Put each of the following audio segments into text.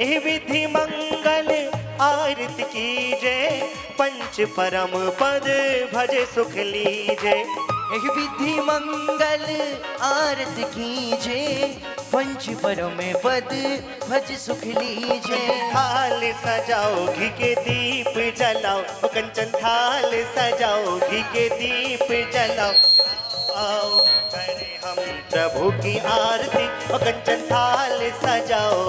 ए विधि मंगल आरती कीजे, पंच परम पद भजे सुख लीजे। एक विधि मंगल आरती कीजे, पंच परम पद भज सुख लीजे। थाल सजाओ घी के दीप जलाओ, कंचन थाल सजाओ घी के दीप जलाओ। आओ करे हम प्रभु की आरती, कंचन थाल सजाओ।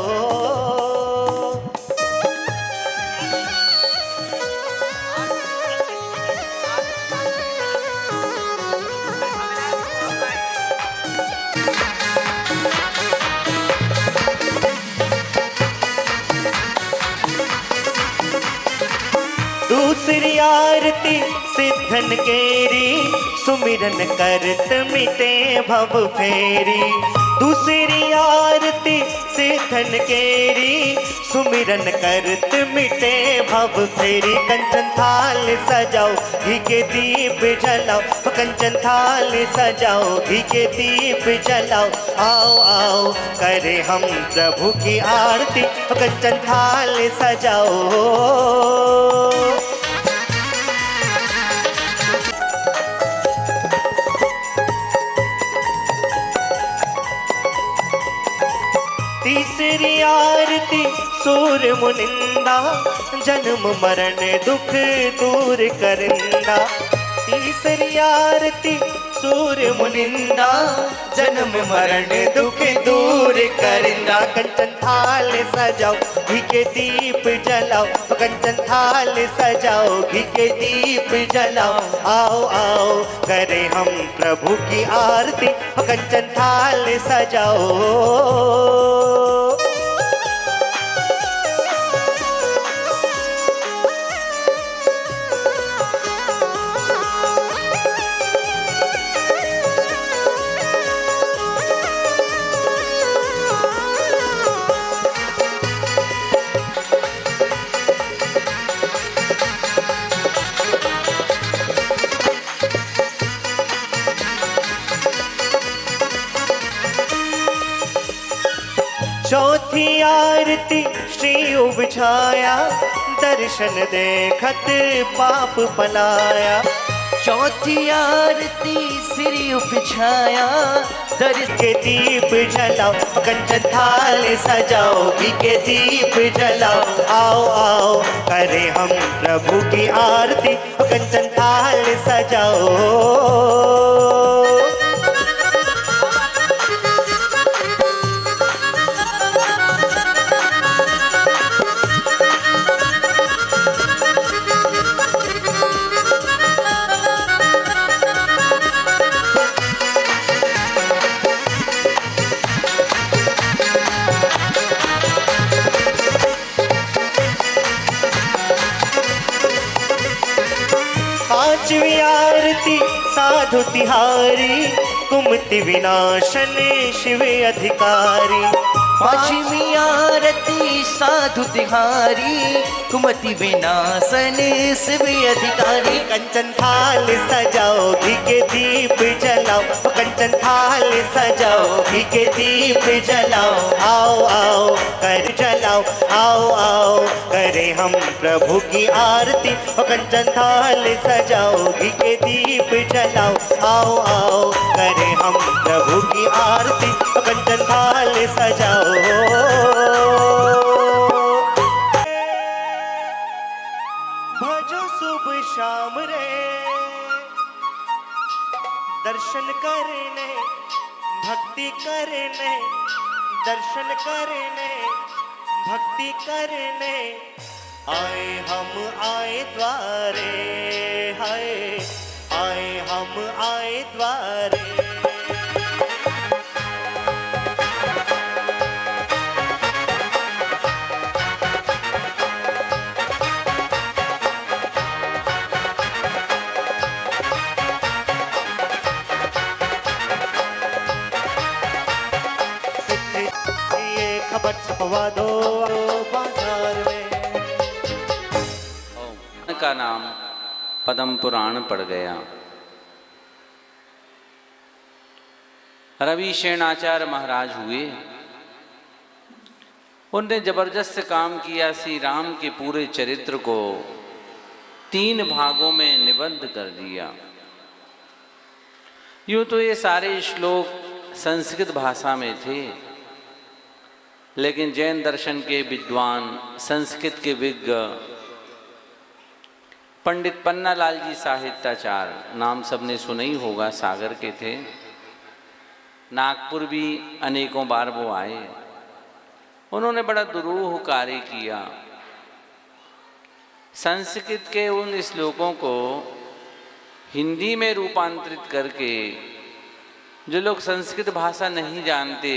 दूसरी आरती सिद्धन केरी, सुमिरन करत मिटे भव फेरी। दूसरी आरती सिद्धन केरी, सुमिरन करत मिटे भव फेरी। कंचन थाल सजाओ घी के दीप जलाओ, कंचन थाल सजाओ घी के दीप जलाओ। आओ आओ करे हम प्रभु की आरती, कंचन थाल सजाओ। तीसरी आरती सूर मुनिंदा, जन्म मरण दुख दूर करिंदा। तीसरी आरती सूर मुनिंदा, जन्म मरण दुख दूर करिंदा। कंचन थाल सजाओ घी के दीप जलाओ, कंचन थाल सजाओ घी के दीप जलाओ। आओ आओ करे हम प्रभु की आरती, कंचन थाल सजाओ। चौथी आरती श्री उपछाया, दर्शन देखत पाप पलाया। चौथी आरती श्री उपछाया, दर्शन के दीप जलाओ, कंचन थाल सजाओ घी के दीप जलाओ। आओ आओ करे हम प्रभु की आरती, कंचन थाल सजाओ। पांचवी आरती साधु तिहारी, कुमति विनाशन शिव अधिकारी। पांचवी आरती साधु तिहारी, कुमति विनाशन शिव अधिकारी। कंचन थाल सजाओ घी के दीप जलाओ, कंचन थाल सजाओ घी के दीप जलाओ। आओ आओ कर जलाओ, आओ आओ करे हम प्रभु की आरती, कंचन थाल सजाओ घी के दीप जलाओ। आओ आओ करे हम प्रभु की आरती, कंचन थाल सजाओ। भजो शुभ शाम रे, दर्शन करने भक्ति करने, दर्शन करने भक्ति करने। आए हम आए द्वारे, हाय आए हम आए द्वारे। खबर छपवा दो बाजार में। का नाम पद्म पुराण पड़ गया। रवि शेणाचार्य महाराज हुए। उनने जबरदस्त काम किया, श्री राम के पूरे चरित्र को 3 भागों में निबद्ध कर दिया। यूँ तो ये सारे श्लोक संस्कृत भाषा में थे, लेकिन जैन दर्शन के विद्वान, संस्कृत के विज्ञ पंडित पन्नालाल जी साहित्याचार्य, नाम सबने सुना ही होगा, सागर के थे। नागपुर भी अनेकों बार वो आए। उन्होंने बड़ा दुरूह कार्य किया। संस्कृत के उन श्लोकों को हिंदी में रूपांतरित करके जो लोग संस्कृत भाषा नहीं जानते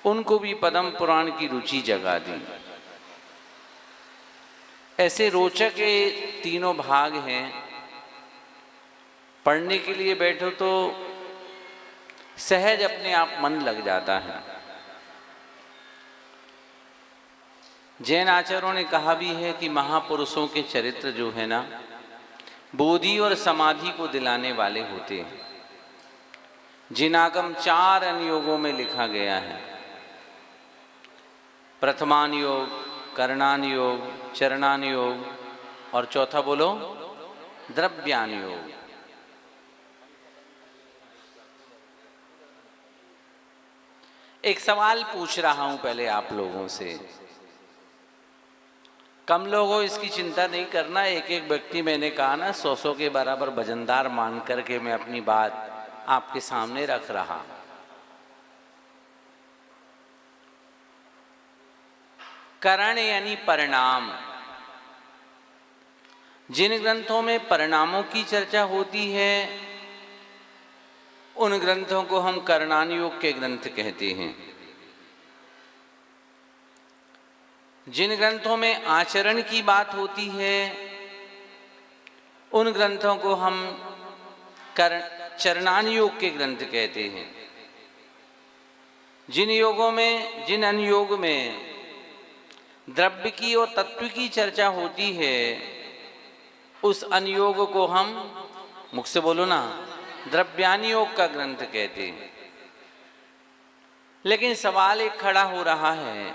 उनको भी पद्म पुराण की रुचि जगा दी। ऐसे रोचक ये तीनों भाग हैं, पढ़ने के लिए बैठो तो सहज अपने आप मन लग जाता है। जैन आचार्यों ने कहा भी है कि महापुरुषों के चरित्र जो है ना, बोधि और समाधि को दिलाने वाले होते हैं, जिनागम 4 अनुयोगों में लिखा गया है। प्रथमान योग, करणान योग, चरणान योग और चौथा बोलो द्रव्यान योग। एक सवाल पूछ रहा हूं पहले आप लोगों से, कम लोगों इसकी चिंता नहीं करना। एक एक व्यक्ति, मैंने कहा ना, 100 के बराबर वजनदार मान करके मैं अपनी बात आपके सामने रख रहा। करण यानी परिणाम। जिन ग्रंथों में परिणामों की चर्चा होती है उन ग्रंथों को हम करणान योग के ग्रंथ कहते हैं। जिन ग्रंथों में आचरण की बात होती है उन ग्रंथों को हम चरणान योग के ग्रंथ कहते हैं। जिन योगों में, जिन अनुयोग में द्रव्य की और तत्व की चर्चा होती है उस अनुयोग को हम, मुख से बोलो ना, द्रव्यान योग का ग्रंथ कहते हैं। लेकिन सवाल एक खड़ा हो रहा है,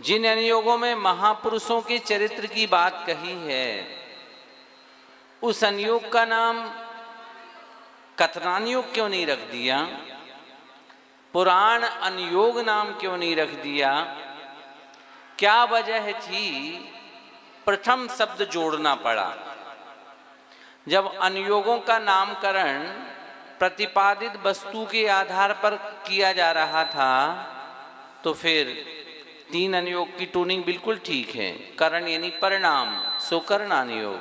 जिन अनुयोगों में महापुरुषों के चरित्र की बात कही है उस अनुयोग का नाम कथनान योग क्यों नहीं रख दिया? पुराण अनुयोग नाम क्यों नहीं रख दिया? क्या वजह थी प्रथम शब्द जोड़ना पड़ा? जब अनुयोगों का नामकरण प्रतिपादित वस्तु के आधार पर किया जा रहा था तो फिर 3 अनुयोग की टूनिंग बिल्कुल ठीक है। करण यानी परिणाम, सुकरणान योग।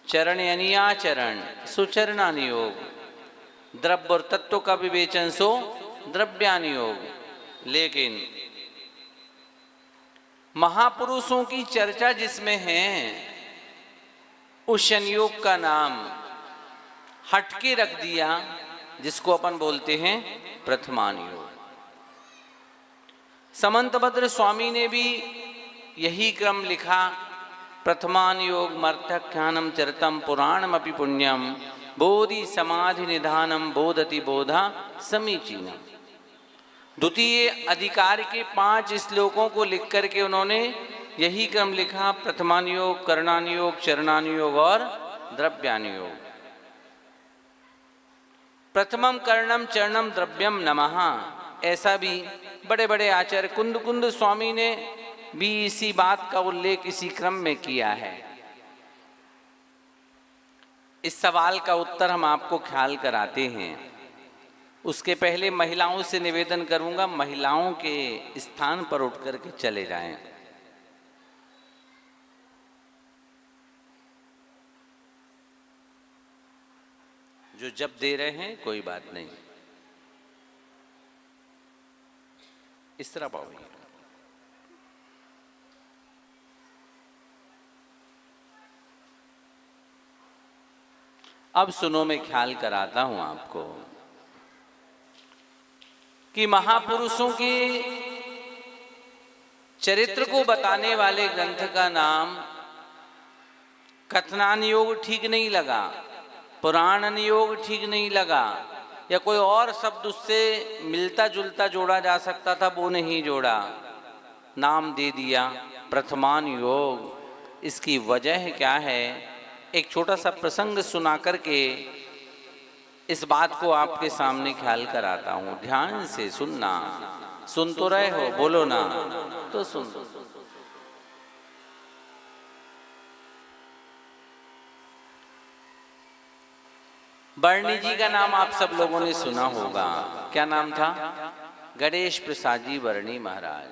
चरण यानी आचरण, सुचरणान योग। द्रव्य और तत्व का विवेचन, सो द्रव्यान योग। लेकिन महापुरुषों की चर्चा जिसमें है उस संयोग का नाम हटके रख दिया जिसको अपन बोलते हैं प्रथमान योग। समंतभद्र स्वामी ने भी यही क्रम लिखा। प्रथमान योग मर्थख्यानम चरितम पुराणमपि पुण्यम बोधि समाधि निधानम बोधति बोधा समीचीनम। द्वितीय अधिकार के 5 श्लोकों को लिख करके उन्होंने यही क्रम लिखा, प्रथमान योग, करणान योग, चरणान योग और द्रव्यान योग। प्रथमम कर्णम चरणम द्रव्यम नमः, ऐसा भी बड़े बड़े आचार्य कुंद स्वामी ने भी इसी बात का उल्लेख इसी क्रम में किया है। इस सवाल का उत्तर हम आपको ख्याल कराते हैं। उसके पहले महिलाओं से निवेदन करूंगा, महिलाओं के स्थान पर उठ करके चले जाएं। जो जब दे रहे हैं कोई बात नहीं, इस तरह पाओगे। अब सुनो, मैं ख्याल कराता हूं आपको कि महापुरुषों के चरित्र को बताने वाले ग्रंथ का नाम कथनान योग ठीक नहीं लगा, पुराण योग ठीक नहीं लगा, या कोई और शब्द उससे मिलता जुलता जोड़ा जा सकता था, वो नहीं जोड़ा, नाम दे दिया प्रथमान योग। इसकी वजह क्या है, एक छोटा सा प्रसंग सुना करके इस बात को आपके सामने ख्याल कराता हूँ। ध्यान से सुनना, सुन तो रहे हो, बोलो ना तो सुन। बरनी जी का नाम आप सब लोगों ने सुना होगा। क्या नाम था? गणेश प्रसाद जी बरनी महाराज।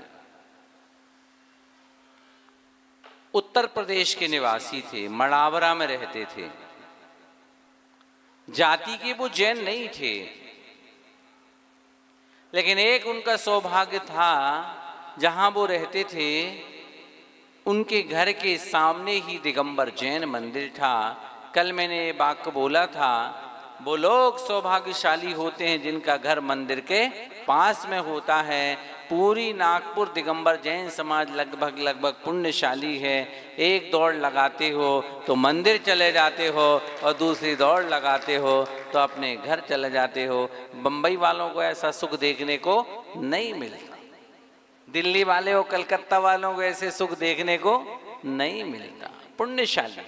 उत्तर प्रदेश के निवासी थे, मड़ावरा में रहते थे। जाति के वो जैन नहीं थे, लेकिन एक उनका सौभाग्य था, जहां वो रहते थे उनके घर के सामने ही दिगंबर जैन मंदिर था। कल मैंने ये वाक्य बोला था, वो लोग सौभाग्यशाली होते हैं जिनका घर मंदिर के पास में होता है। पूरी नागपुर दिगंबर जैन समाज लगभग पुण्यशाली है। एक दौड़ लगाते हो तो मंदिर चले जाते हो, और दूसरी दौड़ लगाते हो तो अपने घर चले जाते हो। बम्बई वालों को ऐसा सुख देखने को नहीं मिलता, दिल्ली वाले और कलकत्ता वालों को ऐसे सुख देखने को नहीं मिलता। पुण्यशाली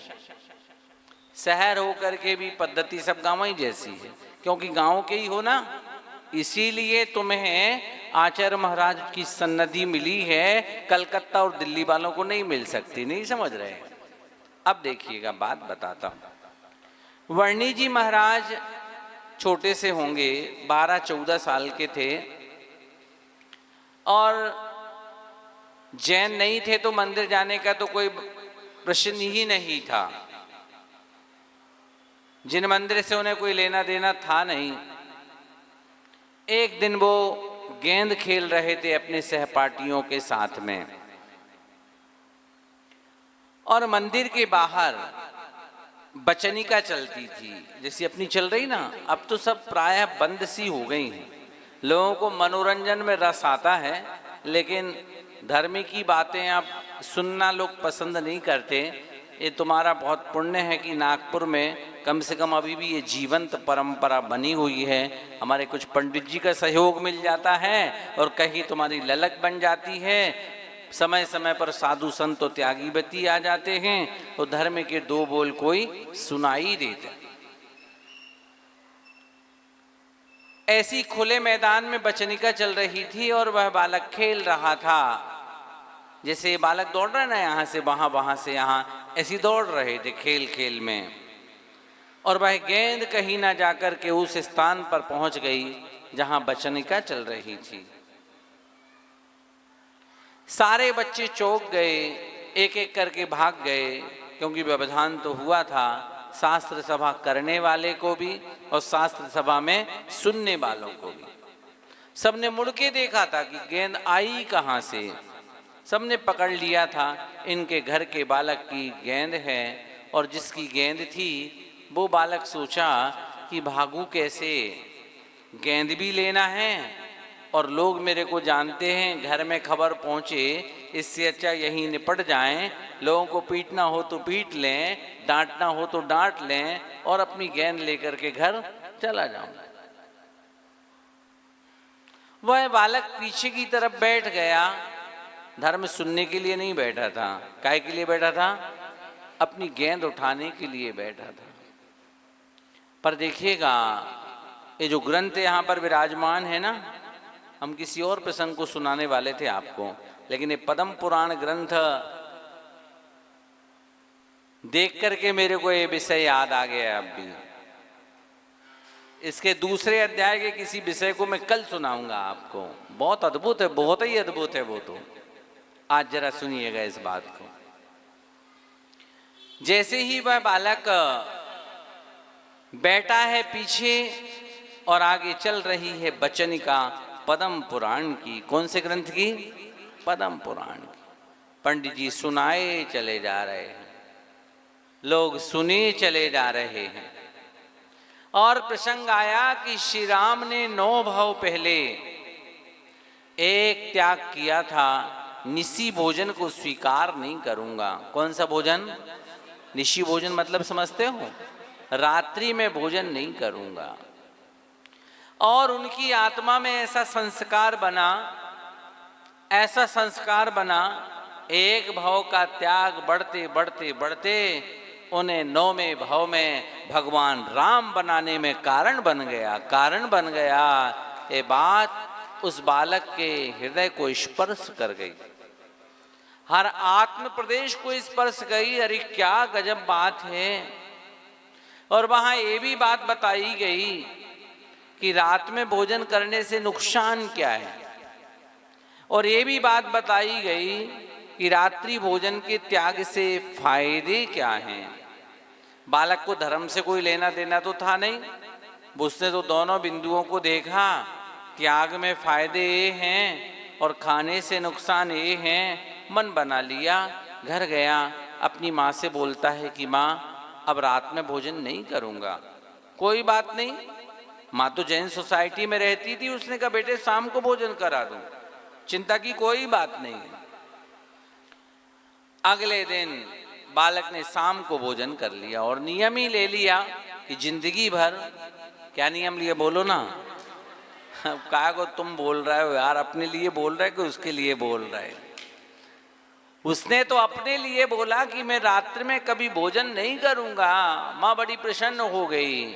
शहर होकर के भी पद्धति सब गाँव ही जैसी है, क्योंकि गाँव के ही हो ना, इसीलिए तुम्हें आचार्य महाराज की सन्निधि मिली है, कलकत्ता और दिल्ली वालों को नहीं मिल सकती। नहीं समझ रहे? अब देखिएगा, बात बताता हूं। वर्णी जी महाराज छोटे से होंगे, 12-14 साल के थे, और जैन नहीं थे तो मंदिर जाने का तो कोई प्रश्न ही नहीं था। जिन मंदिर से उन्हें कोई लेना देना था नहीं। एक दिन वो गेंद खेल रहे थे अपने सहपाठियों के साथ में, और मंदिर के बाहर बचनिका चलती थी, जैसी अपनी चल रही ना। अब तो सब प्रायः बंद सी हो गई हैं। लोगों को मनोरंजन में रस आता है, लेकिन धर्म की बातें आप सुनना लोग पसंद नहीं करते। ये तुम्हारा बहुत पुण्य है कि नागपुर में कम से कम अभी भी ये जीवंत परंपरा बनी हुई है। हमारे कुछ पंडित जी का सहयोग मिल जाता है, और कहीं तुम्हारी ललक बन जाती है। समय समय पर साधु संत और त्यागी व्यक्ति आ जाते हैं, तो धर्म के दो बोल कोई सुनाई देते। ऐसी खुले मैदान में बचनिका चल रही थी, और वह बालक खेल रहा था। जैसे बालक दौड़ रहा है ना, यहाँ से वहाँ, वहाँ से यहाँ, ऐसी दौड़ रहे थे खेल खेल में। और वह गेंद कहीं ना जाकर के उस स्थान पर पहुंच गई जहां बचनिका चल रही थी। सारे बच्चे चौंक गए, एक एक करके भाग गए, क्योंकि व्यवधान तो हुआ था शास्त्र सभा करने वाले को भी और शास्त्र सभा में सुनने वालों को भी। सबने मुड़ के देखा था कि गेंद आई कहाँ से। सबने पकड़ लिया था इनके घर के बालक की गेंद है, और जिसकी गेंद थी वो बालक सोचा कि भागू कैसे, गेंद भी लेना है और लोग मेरे को जानते हैं, घर में खबर पहुँचे, इससे अच्छा यहीं निपट जाएं। लोगों को पीटना हो तो पीट लें, डांटना हो तो डांट लें, और अपनी गेंद लेकर के घर चला जाऊं। वह बालक पीछे की तरफ बैठ गया। धर्म सुनने के लिए नहीं बैठा था। काहे के लिए बैठा था? अपनी गेंद उठाने के लिए बैठा था। पर देखिएगा, ये जो ग्रंथ यहाँ पर विराजमान है ना, हम किसी और प्रसंग को सुनाने वाले थे आपको, लेकिन ये पद्म पुराण ग्रंथ देख करके मेरे को ये विषय याद आ गया। अब भी इसके दूसरे अध्याय के किसी विषय को मैं कल सुनाऊंगा आपको। बहुत अद्भुत है, बहुत ही अद्भुत है वो तो। आज जरा सुनिएगा इस बात को। जैसे ही वह बालक बैठा है पीछे और आगे चल रही है बचनिका पद्म पुराण की। कौन से ग्रंथ की? पद्म पुराण की। पंडित जी सुनाए चले जा रहे हैं, लोग सुने चले जा रहे हैं। और प्रसंग आया कि श्री राम ने 9 भाव पहले एक त्याग किया था, निशी भोजन को स्वीकार नहीं करूंगा। कौन सा भोजन? निशी भोजन मतलब समझते हो? रात्रि में भोजन नहीं करूंगा। और उनकी आत्मा में ऐसा संस्कार बना, एक भाव का त्याग बढ़ते बढ़ते बढ़ते उन्हें 9वें भाव में भगवान राम बनाने में कारण बन गया। ये बात उस बालक के हृदय को स्पर्श कर गई, हर आत्म प्रदेश को स्पर्श गई। अरे क्या गजब बात है। और वहां ये भी बात बताई गई कि रात में भोजन करने से नुकसान क्या है, और ये भी बात बताई गई कि रात्रि भोजन के त्याग से फायदे क्या हैं। बालक को धर्म से कोई लेना देना तो था नहीं, उसने तो दोनों बिंदुओं को देखा, त्याग में फायदे ये हैं और खाने से नुकसान ये हैं। मन बना लिया, घर गया, अपनी माँ से बोलता है कि माँ अब रात में भोजन नहीं करूँगा। कोई बात नहीं, माँ तो जैन सोसाइटी में रहती थी, उसने कहा बेटे शाम को भोजन करा दूँ, चिंता की कोई बात नहीं है। अगले दिन बालक ने शाम को भोजन कर लिया और नियम ही ले लिया कि जिंदगी भर, क्या नियम लिया बोलो ना, क्या को तुम बोल रहे हो यार, अपने लिए बोल रहे कि उसके लिए बोल रहे। उसने तो अपने लिए बोला कि मैं रात्रि में कभी भोजन नहीं करूंगा। माँ बड़ी प्रसन्न हो गई।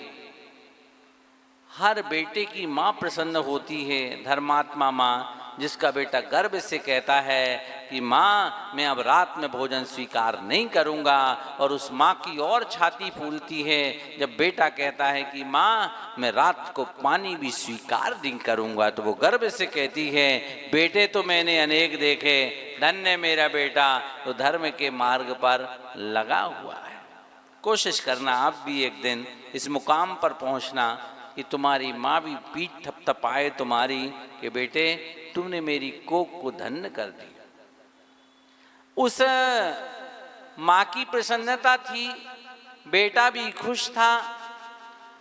हर बेटे की माँ प्रसन्न होती है, धर्मात्मा माँ, जिसका बेटा गर्व से कहता है कि माँ मैं अब रात में भोजन स्वीकार नहीं करूँगा, और उस माँ की और छाती फूलती है जब बेटा कहता है कि माँ मैं रात को पानी भी स्वीकार नहीं करूँगा। तो वो गर्व से कहती है बेटे तो मैंने अनेक देखे, धन्य मेरा बेटा तो धर्म के मार्ग पर लगा हुआ है। कोशिश करना आप भी एक दिन इस मुकाम पर पहुँचना कि तुम्हारी माँ भी पीठ थपथपाए तुम्हारी कि बेटे तुमने मेरी कोख को धन्य कर दी। उस माँ की प्रसन्नता थी, बेटा भी खुश था।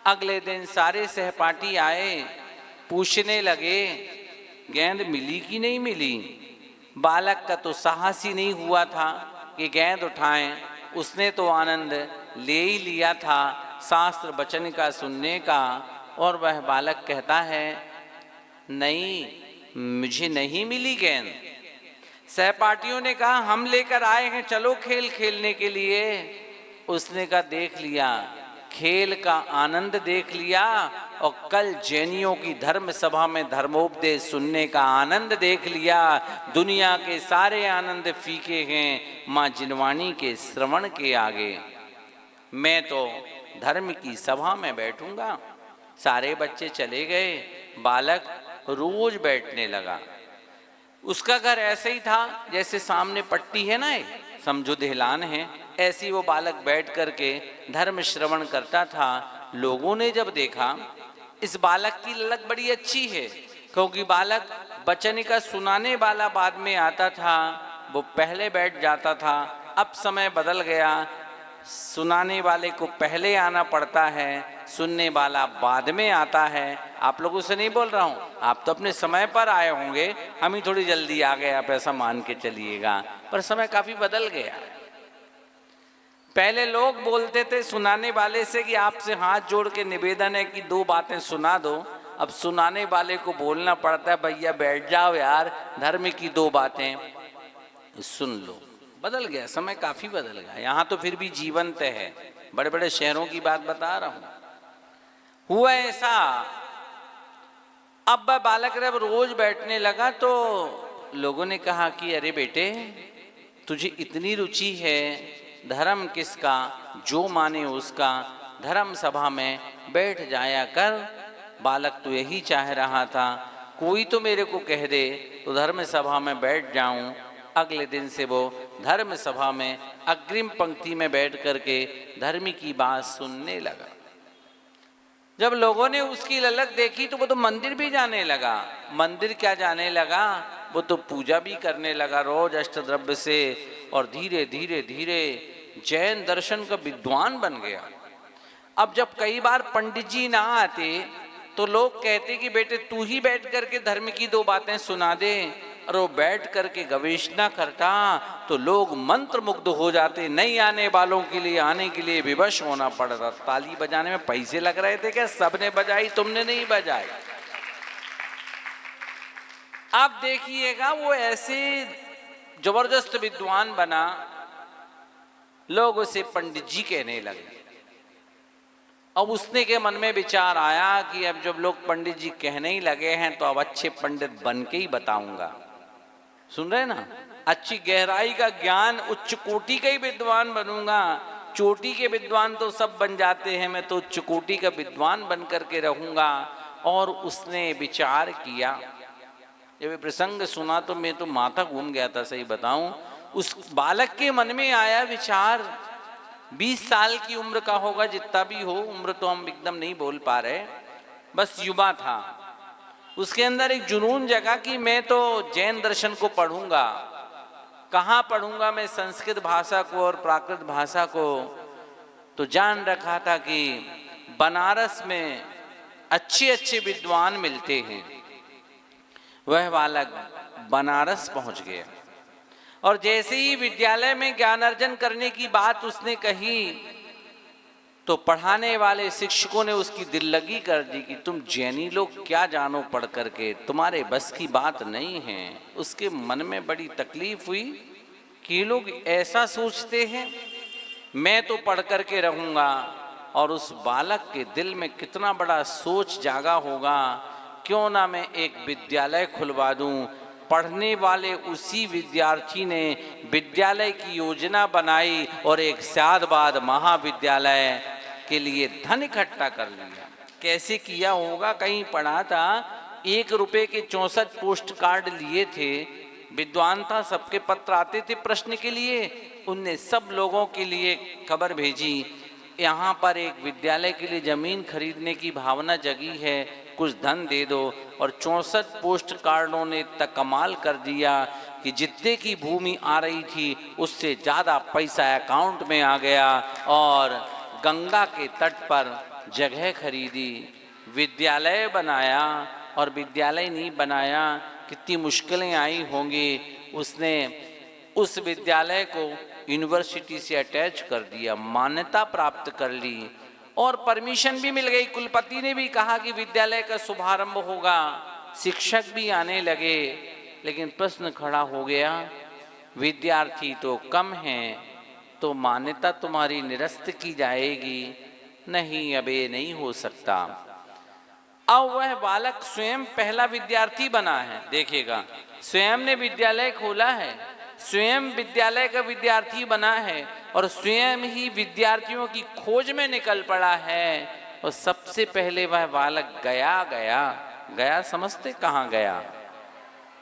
अगले दिन सारे सहपाठी आए, पूछने लगे गेंद मिली कि नहीं मिली। बालक का तो साहस ही नहीं हुआ था कि गेंद उठाएं, उसने तो आनंद ले ही लिया था शास्त्र वचन का सुनने का। और वह बालक कहता है नहीं मुझे नहीं मिली गेंद। सहपाठियों ने कहा हम लेकर आए हैं, चलो खेल खेलने के लिए। उसने कहा देख लिया, खेल का आनंद देख लिया, और कल जैनियों की धर्म सभा में धर्मोपदेश सुनने का आनंद देख लिया। दुनिया के सारे आनंद फीके हैं माँ जिनवाणी के श्रवण के आगे। मैं तो धर्म की सभा में बैठूंगा। सारे बच्चे चले गए, बालक रोज बैठने लगा। उसका घर ऐसे ही था जैसे सामने पट्टी है ना, समझो देहलान है, ऐसी वो बालक बैठ करके धर्म श्रवण करता था। लोगों ने जब देखा इस बालक की ललक बड़ी अच्छी है, क्योंकि बालक वचन का सुनाने वाला बाद में आता था, वो पहले बैठ जाता था। अब समय बदल गया, सुनाने वाले को पहले आना पड़ता है, सुनने वाला बाद में आता है। आप लोगों से नहीं बोल रहा हूँ, आप तो अपने समय पर आए होंगे, हम ही थोड़ी जल्दी आ गए, आप ऐसा मान के चलिएगा। पर समय काफी बदल गया। पहले लोग बोलते थे सुनाने वाले से कि आपसे हाथ जोड़ के निवेदन है कि 2 बातें सुना दो। अब सुनाने वाले को बोलना पड़ता है भैया बैठ जाओ यार, धर्म की 2 बातें सुन लो। बदल गया, समय काफी बदल गया। यहाँ तो फिर भी जीवंत है, बड़े बड़े शहरों की बात बता रहा हूँ। हुआ ऐसा, अब बालक जब रोज बैठने लगा तो लोगों ने कहा कि अरे बेटे तुझे इतनी रुचि है, धर्म किसका जो माने उसका, धर्म सभा में बैठ जाया कर। बालक तो यही चाह रहा था, कोई तो मेरे को कह दे तो धर्म सभा में बैठ जाऊं। अगले दिन से वो धर्म सभा में अग्रिम पंक्ति में बैठ करके धर्म की बात सुनने लगा। जब लोगों ने उसकी ललक देखी तो वो तो मंदिर भी जाने लगा। मंदिर क्या जाने लगा, वो तो पूजा भी करने लगा रोज अष्टद्रव्य से, और धीरे धीरे धीरे जैन दर्शन का विद्वान बन गया। अब जब कई बार पंडित जी ना आते तो लोग कहते कि बेटे तू ही बैठ करके धर्म की 2 बातें सुना दे, और वो बैठ करके गवेषणा करता तो लोग मंत्र मुग्ध हो जाते। नहीं आने वालों के लिए आने के लिए विवश होना पड़ता। ताली बजाने में पैसे लग रहे थे क्या? सबने बजाई, तुमने नहीं बजाई। आप देखिएगा वो ऐसे जबरदस्त विद्वान बना, लोग उसे पंडित जी कहने लगे। अब उसने के मन में विचार आया कि अब जब लोग पंडित जी कहने ही लगे हैं तो अब अच्छे पंडित बन के ही बताऊंगा। सुन रहे ना, अच्छी गहराई का ज्ञान, उच्च कोटि का ही विद्वान बनूंगा। चोटी के विद्वान तो सब बन जाते हैं, मैं तो उच्च कोटि का विद्वान बन करके रहूंगा। और उसने विचार किया। जब ये प्रसंग सुना तो मैं तो माथा घूम गया था, सही बताऊं। उस बालक के मन में आया विचार, 20 साल की उम्र का होगा, जितना भी हो, उम्र तो हम एकदम नहीं बोल पा रहे, बस युवा था। उसके अंदर एक जुनून जगा कि मैं तो जैन दर्शन को पढ़ूंगा। कहाँ पढ़ूंगा मैं? संस्कृत भाषा को और प्राकृत भाषा को। तो जान रखा था कि बनारस में अच्छे अच्छे विद्वान मिलते हैं। वह बालक बनारस पहुंच गया और जैसे ही विद्यालय में ज्ञान अर्जन करने की बात उसने कही तो पढ़ाने वाले शिक्षकों ने उसकी दिल लगी कर दी कि तुम जैनी लोग क्या जानो पढ़ करके, तुम्हारे बस की बात नहीं है। उसके मन में बड़ी तकलीफ हुई कि ये लोग ऐसा सोचते हैं, मैं तो पढ़ करके रहूँगा। और उस बालक के दिल में कितना बड़ा सोच जागा होगा, क्यों ना मैं एक विद्यालय खुलवा दूं। पढ़ने वाले उसी विद्यार्थी ने विद्यालय की योजना बनाई और एक साल बाद महाविद्यालय के लिए धन इकट्ठा कर लिया। कैसे किया होगा, कहीं पढ़ा था, 1 रुपए के 64 पोस्ट कार्ड लिए थे। विद्वान था, सबके पत्र आते थे प्रश्न के लिए। उनने सब लोगों के लिए खबर भेजी, यहाँ पर एक विद्यालय के लिए जमीन खरीदने की भावना जगी है, कुछ धन दे दो। और 64 पोस्ट कार्डों ने तक कमाल कर दिया कि जितने की भूमि आ रही थी उससे ज़्यादा पैसा अकाउंट में आ गया और गंगा के तट पर जगह खरीदी, विद्यालय बनाया। और विद्यालय नहीं बनाया, कितनी मुश्किलें आई होंगी। उसने उस विद्यालय को यूनिवर्सिटी से अटैच कर दिया, मान्यता प्राप्त कर ली और परमिशन भी मिल गई। कुलपति ने भी कहा कि विद्यालय का शुभारंभ होगा, शिक्षक भी आने लगे। लेकिन प्रश्न खड़ा हो गया, विद्यार्थी तो कम हैं तो मान्यता तुम्हारी निरस्त की जाएगी। नहीं, अब ये नहीं हो सकता। अब वह बालक स्वयं पहला विद्यार्थी बना है। देखिएगा, स्वयं ने विद्यालय खोला है, स्वयं विद्यालय का विद्यार्थी बना है और स्वयं ही विद्यार्थियों की खोज में निकल पड़ा है। और सबसे पहले वह बालक गया समझते, कहाँ गया?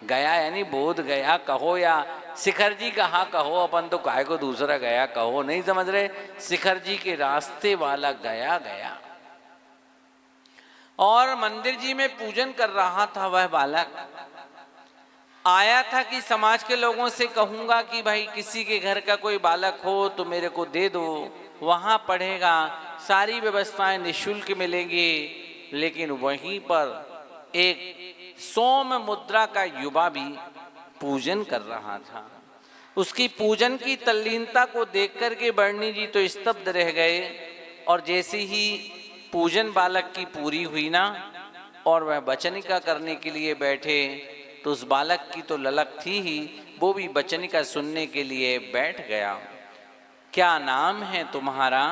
गया यानी बोध गया कहो या शिखर जी कहाँ कहो, अपन तो काय को दूसरा गया कहो, नहीं समझ रहे। शिखर जी के रास्ते वाला गया और मंदिर जी में पूजन कर रहा था। वह बालक आया था कि समाज के लोगों से कहूँगा कि भाई किसी के घर का कोई बालक हो तो मेरे को दे दो, वहाँ पढ़ेगा, सारी व्यवस्थाएं निःशुल्क मिलेंगी। लेकिन वहीं पर एक सोम मुद्रा का युवा भी पूजन कर रहा था। उसकी पूजन की तल्लीनता को देख करके बरनी जी तो स्तब्ध रह गए। और जैसे ही पूजन बालक की पूरी हुई ना और वह बचनिका करने के लिए बैठे तो उस बालक की तो ललक थी ही, वो भी बचनिका सुनने के लिए बैठ गया। क्या नाम है तुम्हारा?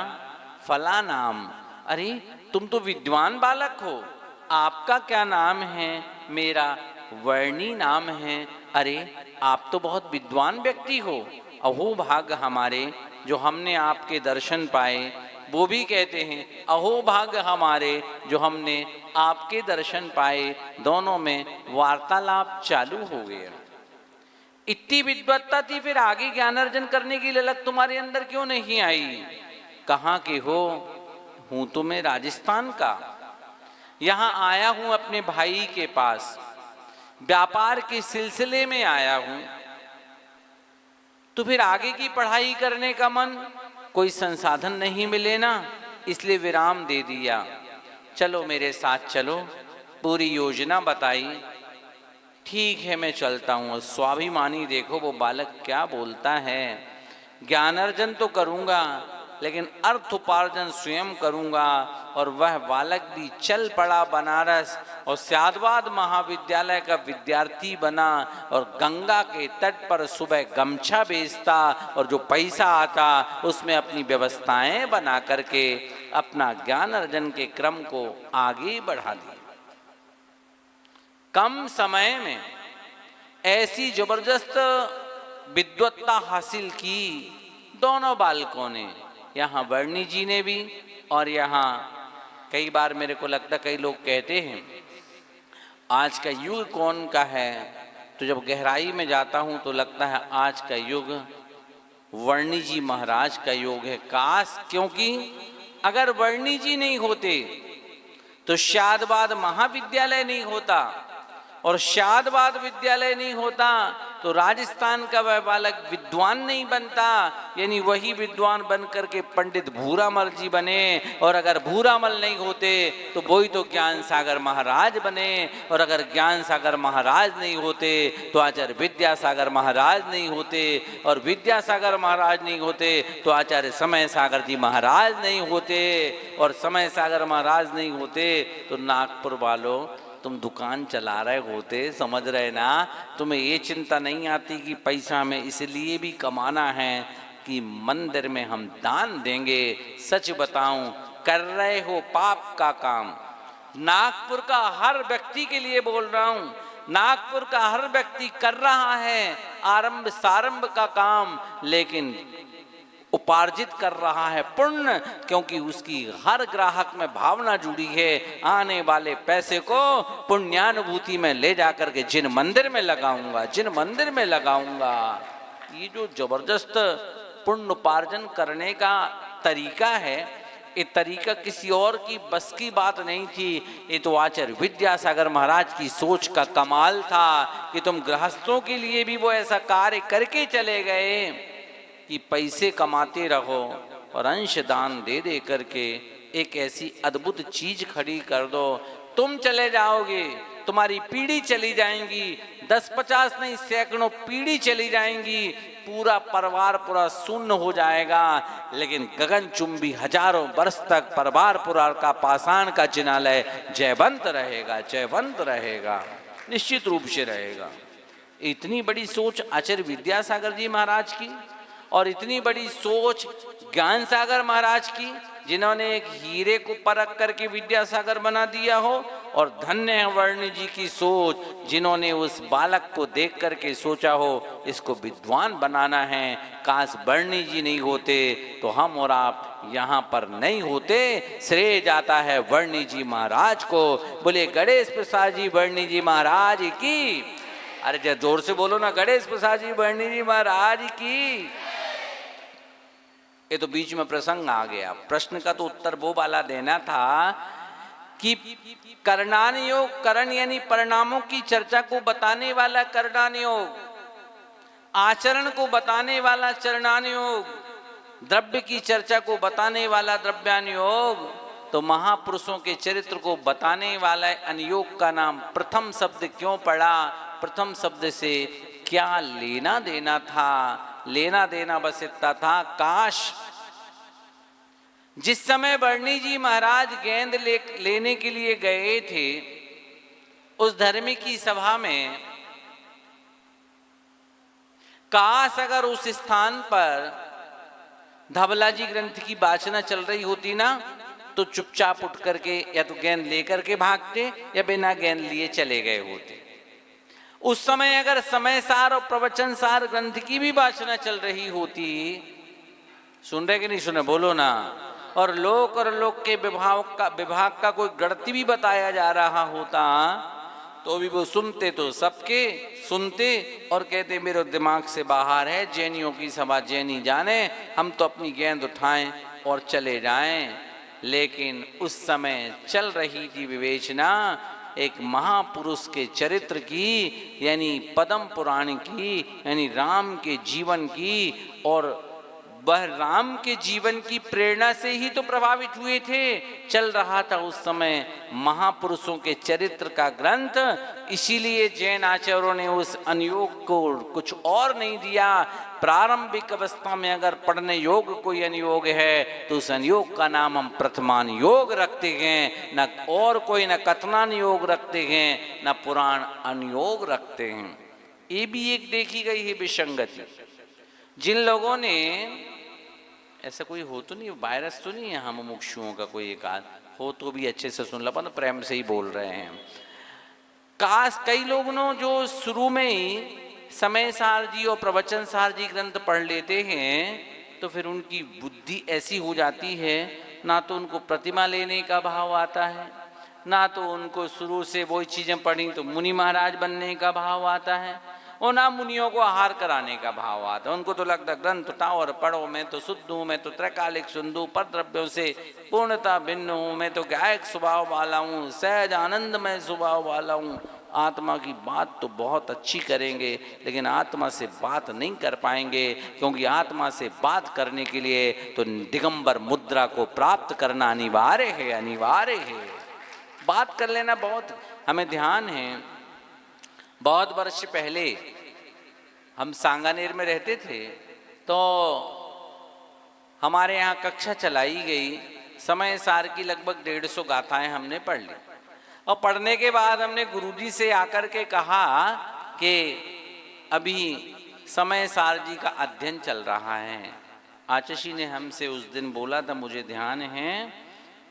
फला नाम। अरे तुम तो विद्वान बालक हो, आपका क्या नाम है? मेरा वर्णी नाम है। अरे आप तो बहुत विद्वान व्यक्ति हो। अहो भाग हमारे जो हमने आपके दर्शन पाए। वो भी कहते हैं अहो भाग हमारे जो हमने आपके दर्शन पाए। दोनों में वार्तालाप चालू हो गया। इतनी विद्वत्ता थी, फिर आगे ज्ञान अर्जन करने की ललक तुम्हारे अंदर क्यों नहीं आई? कहाँ के हो? हूँ तो मैं राजस्थान का, यहाँ आया हूँ अपने भाई के पास, व्यापार के सिलसिले में आया हूँ। तो फिर आगे की पढ़ाई करने का मन, कोई संसाधन नहीं मिले ना, इसलिए विराम दे दिया। चलो मेरे साथ चलो, पूरी योजना बताई। ठीक है मैं चलता हूँ। स्वाभिमानी देखो वो बालक क्या बोलता है, ज्ञान अर्जन तो करूँगा लेकिन अर्थ उपार्जन स्वयं करूँगा। और वह बालक भी चल पड़ा बनारस और स्यादवाद महाविद्यालय का विद्यार्थी बना और गंगा के तट पर सुबह गमछा बेचता और जो पैसा आता उसमें अपनी व्यवस्थाएं बना करके अपना ज्ञान अर्जन के क्रम को आगे बढ़ा दिया। कम समय में ऐसी जबरदस्त विद्वत्ता हासिल की दोनों बालकों ने, यहाँ वर्णी जी ने भी और यहाँ कई बार मेरे को लगता कई लोग कहते हैं आज का युग कौन का है, तो जब गहराई में जाता हूँ तो लगता है आज का युग वर्णी जी महाराज का युग है। काश, क्योंकि अगर वर्णी जी नहीं होते तो शादवाद महाविद्यालय नहीं होता और शादवाद विद्यालय नहीं होता तो राजस्थान का वह बालक विद्वान नहीं बनता, यानी वही विद्वान बन करके पंडित भूरामल जी बने। और अगर भूरामल नहीं होते तो वही तो ज्ञान सागर महाराज बने, और अगर ज्ञान सागर महाराज नहीं होते तो आचार्य विद्यासागर महाराज नहीं होते, और विद्यासागर महाराज नहीं होते तो आचार्य समय सागर जी महाराज नहीं होते, और समय सागर महाराज नहीं होते तो नागपुर वालों तुम दुकान चला रहे होते। समझ रहे ना, तुम्हें ये चिंता नहीं आती कि पैसा हमें इसलिए भी कमाना है कि मंदिर में हम दान देंगे। सच बताऊं, कर रहे हो पाप का काम। नागपुर का हर व्यक्ति के लिए बोल रहा हूं, नागपुर का हर व्यक्ति कर रहा है आरंभ सारंभ का काम, लेकिन उपार्जित कर रहा है पुण्य, क्योंकि उसकी हर ग्राहक में भावना जुड़ी है आने वाले पैसे को पुण्यानुभूति में ले जाकर के जिन मंदिर में लगाऊंगा, जिन मंदिर में लगाऊंगा। ये जो जबरदस्त पुण्य उपार्जन करने का तरीका है, ये तरीका किसी और की बस की बात नहीं थी। ये तो आचार्य विद्यासागर महाराज की सोच का कमाल था कि तुम गृहस्थों के लिए भी वो ऐसा कार्य करके चले गए कि पैसे कमाते रहो और अंश दान दे दे करके एक ऐसी अद्भुत चीज खड़ी कर दो। तुम चले जाओगे, तुम्हारी पीढ़ी चली जाएंगी, 10-50 नहीं सैकड़ों पीढ़ी चली जाएंगी, पूरा परिवार पूरा शून्य हो जाएगा, लेकिन गगनचुंबी हजारों वर्ष तक परिवार पूरा का पाषाण का जिनालय जयवंत रहेगा, जयवंत रहेगा, निश्चित रूप से रहेगा। इतनी बड़ी सोच आचार्य विद्यासागर जी महाराज की और इतनी बड़ी सोच ज्ञान सागर महाराज की, जिन्होंने एक हीरे को परख करके विद्यासागर बना दिया हो, और धन्य है वर्णी जी की सोच जिन्होंने उस बालक को देख करके सोचा हो इसको विद्वान बनाना है। काश वर्णी जी नहीं होते तो हम और आप यहाँ पर नहीं होते। श्रेय जाता है वर्णी जी महाराज को। बोले गणेश प्रसाद जी वर्णी जी महाराज की। अरे जरा जोर से बोलो ना, गणेश प्रसाद जी वर्णी जी महाराज की। ये तो बीच में प्रसंग आ गया। प्रश्न का तो उत्तर वो वाला देना था कि करणान योग, करण यानी परिणामों की चर्चा को बताने वाला करणान योग, आचरण को बताने वाला चरणान योग, द्रव्य की चर्चा को बताने वाला द्रव्यान योग, तो महापुरुषों के चरित्र को बताने वाला अनुयोग का नाम प्रथम शब्द क्यों पड़ा, प्रथम शब्द से क्या लेना देना था। लेना देना बस इतना था, काश जिस समय वर्णी जी महाराज गेंद लेने के लिए गए थे उस धर्मी की सभा में, काश अगर उस स्थान पर धवला जी ग्रंथ की वाचना चल रही होती ना, तो चुपचाप उठ करके या तो गेंद लेकर के भागते या बिना गेंद लिए चले गए होते। उस समय अगर समय सार और प्रवचन सार ग्रंथ की भी वाचना चल रही होती, सुन रहे कि नहीं सुने, बोलो ना, और लोक के विभाग का कोई गणति भी बताया जा रहा होता, तो भी वो सुनते तो सबके सुनते और कहते मेरे दिमाग से बाहर है, जैनियों की सभा जैनी जाने, हम तो अपनी गेंद उठाएं और चले जाएं। लेकिन उस समय चल रही थी विवेचना एक महापुरुष के चरित्र की, यानी पद्म पुराण की, यानी राम के जीवन की, और वह राम के जीवन की प्रेरणा से ही तो प्रभावित हुए थे। चल रहा था उस समय महापुरुषों के चरित्र का ग्रंथ, इसीलिए जैन आचार्यों ने उस अनुयोग को कुछ और नहीं दिया। प्रारंभिक अवस्था में अगर पढ़ने योग्य कोई अनुयोग है तो उस अनुयोग का नाम हम प्रथमान योग रखते हैं, न और कोई न कथनान योग रखते हैं, न पुराण अनुयोग रखते हैं। ये भी एक देखी गई है विसंगति। जिन लोगों ने, ऐसा कोई हो तो नहीं, वायरस तो नहीं है हम मुमुक्षुओं का कोई एक आध हो तो भी अच्छे से सुन लो, तो प्रेम से ही बोल रहे हैं। काश कई लोग नो जो शुरू में ही समय सार जी और प्रवचन सार जी ग्रंथ पढ़ लेते हैं तो फिर उनकी बुद्धि ऐसी हो जाती है, ना तो उनको प्रतिमा लेने का भाव आता है, ना तो उनको शुरू से वही चीज़ें पढ़ी तो मुनि महाराज बनने का भाव आता है, और ना मुनियों को आहार कराने का भाव आता है। उनको तो लगता ग्रंथ उठाओ और पढ़ो, मैं तो शुद्ध हूँ, मैं तो त्रैकालिक सुंदू पर द्रव्यों से पूर्णता भिन्न हूँ, मैं तो गायक स्वभाव वाला हूँ, सहज आनंदमय स्वभाव वाला हूँ। आत्मा की बात तो बहुत अच्छी करेंगे लेकिन आत्मा से बात नहीं कर पाएंगे, क्योंकि आत्मा से बात करने के लिए तो दिगंबर मुद्रा को प्राप्त करना अनिवार्य है, अनिवार्य है। बात कर लेना बहुत हमें ध्यान है। बहुत वर्ष पहले हम सांगानेर में रहते थे तो हमारे यहाँ कक्षा चलाई गई, समय सार की लगभग 150 गाथाएं हमने पढ़ ली, और पढ़ने के बाद हमने गुरुजी से आकर के कहा कि अभी समय सार जी का अध्ययन चल रहा है। आचार्य ने हमसे उस दिन बोला था, मुझे ध्यान है,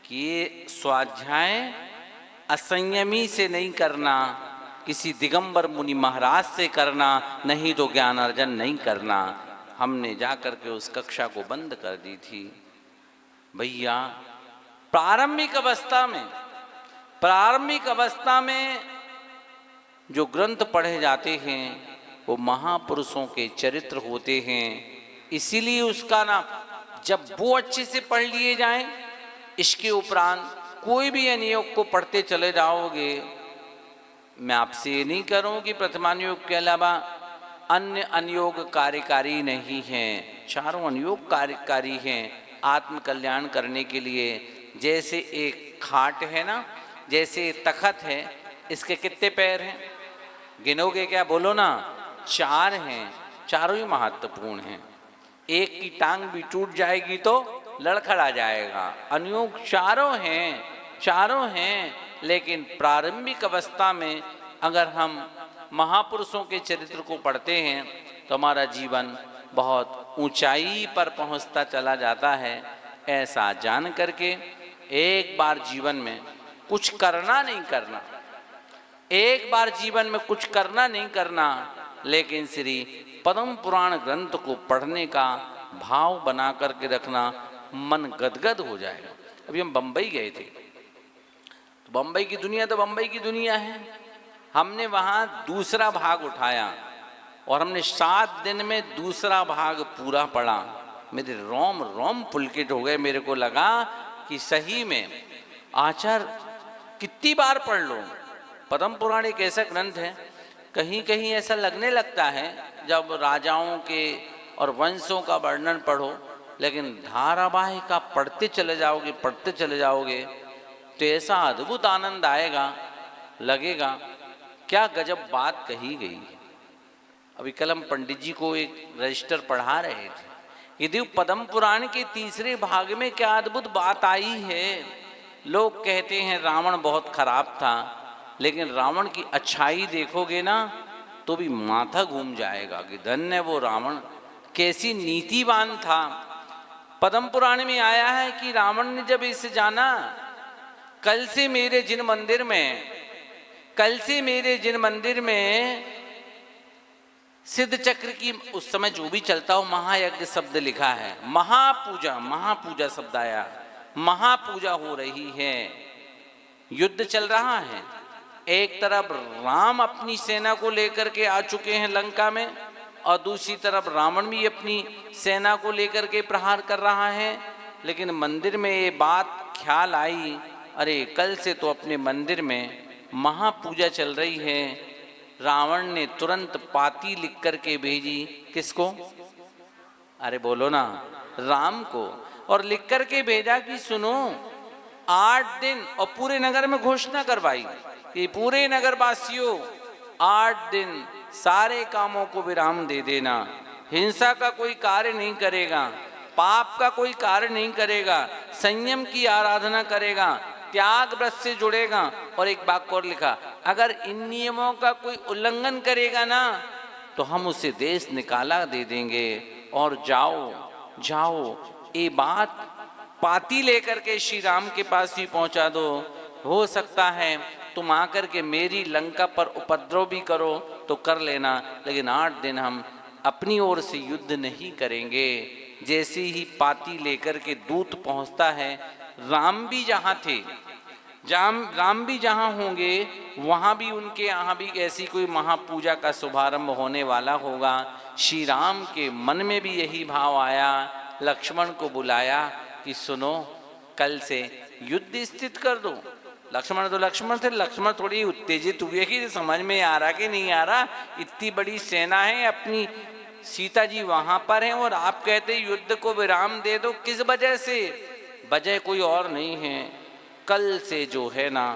कि ये स्वाध्याय असंयमी से नहीं करना, किसी दिगंबर मुनि महाराज से करना, नहीं तो ज्ञान अर्जन नहीं करना। हमने जाकर के उस कक्षा को बंद कर दी थी। भैया प्रारंभिक अवस्था में जो ग्रंथ पढ़े जाते हैं वो महापुरुषों के चरित्र होते हैं, इसीलिए उसका नाम, जब वो अच्छे से पढ़ लिए जाएं, इसके उपरांत कोई भी अनुयोग को पढ़ते चले जाओगे। मैं आपसे ये नहीं करूं कि प्रथमानुयोग के अलावा अन्य अनुयोग कार्यकारी नहीं हैं, चारों अनुयोग कार्यकारी हैं आत्म कल्याण करने के लिए। जैसे एक खाट है ना, जैसे तखत है, इसके कितने पैर हैं गिनोगे क्या, बोलो ना? 4 हैं, चारों ही महत्वपूर्ण हैं। एक की टांग भी टूट जाएगी तो लड़खड़ा जाएगा। अनुयोग चारों हैं, लेकिन प्रारंभिक अवस्था में अगर हम महापुरुषों के चरित्र को पढ़ते हैं तो हमारा जीवन बहुत ऊंचाई पर पहुंचता चला जाता है। ऐसा जान करके एक बार जीवन में कुछ करना नहीं करना, एक बार जीवन में कुछ करना नहीं करना, लेकिन श्री पद्म पुराण ग्रंथ को पढ़ने का भाव बना करके रखना, मन गदगद हो जाएगा। अभी हम बम्बई गए थे, तो बम्बई की दुनिया तो बम्बई की दुनिया है। हमने वहाँ दूसरा भाग उठाया और हमने 7 दिन में दूसरा भाग पूरा पढ़ा। मेरे रोम पुलकित हो गए। मेरे को लगा कि सही में आचार्य कितनी बार पढ़ लो। पद्म पुराण एक ऐसा ग्रंथ है, कहीं कहीं ऐसा लगने लगता है जब राजाओं के और वंशों का वर्णन पढ़ो, लेकिन धारावाहिक आप पढ़ते चले जाओगे तो ऐसा अद्भुत आनंद आएगा, लगेगा क्या गजब बात कही गई है। अभी कल हम पंडित जी को एक रजिस्टर पढ़ा रहे थे, यदि पद्म पुराण के तीसरे भाग में क्या अद्भुत बात आई है। लोग कहते हैं रावण बहुत खराब था, लेकिन रावण की अच्छाई देखोगे ना तो भी माथा घूम जाएगा कि धन्य वो रावण, कैसी नीतिवान था। पद्म पुराण में आया है कि रावण ने जब इसे जाना, कल से मेरे जिन मंदिर में सिद्ध चक्र की, उस समय जो भी चलता हो, महायज्ञ शब्द लिखा है, महापूजा शब्द आया, महापूजा हो रही है, युद्ध चल रहा है। एक तरफ राम अपनी सेना को लेकर के आ चुके हैं लंका में, और दूसरी तरफ रावण भी अपनी सेना को लेकर के प्रहार कर रहा है। लेकिन मंदिर में ये बात ख्याल आई, अरे कल से तो अपने मंदिर में महापूजा चल रही है। रावण ने तुरंत पाती लिख करके भेजी, किसको? अरे बोलो ना, राम को, और लिख करके भेजा कि सुनो 8 दिन, और पूरे नगर में घोषणा करवाई कि पूरे नगरवासियों 8 दिन सारे कामों को विराम दे देना, हिंसा का कोई कार्य नहीं करेगा, पाप का कोई कार्य नहीं करेगा, संयम की आराधना करेगा, त्याग व्रत से जुड़ेगा। और एक वाक्य और लिखा, अगर इन नियमों का कोई उल्लंघन करेगा ना तो हम उसे देश निकाला दे देंगे। और जाओ जाओ ये बात पाती लेकर के श्री राम के पास ही पहुंचा दो, हो सकता है तुम आकर के मेरी लंका पर उपद्रव भी करो तो कर लेना, लेकिन 8 दिन हम अपनी ओर से युद्ध नहीं करेंगे। जैसे ही पाती लेकर के दूत पहुंचता है, राम भी जहाँ थे, राम भी जहाँ होंगे वहाँ भी उनके यहाँ भी ऐसी कोई महापूजा का शुभारंभ होने वाला होगा। श्री राम के मन में भी यही भाव आया, लक्ष्मण को बुलाया कि सुनो कल से युद्ध स्थित कर दो। लक्ष्मण तो लक्ष्मण थे, लक्ष्मण थोड़ी उत्तेजित हुए कि समझ में आ रहा कि नहीं आ रहा, इतनी बड़ी सेना है, अपनी सीता जी वहां पर हैं और आप कहते युद्ध को विराम दे दो, किस वजह से? वजह कोई और नहीं है, कल से जो है ना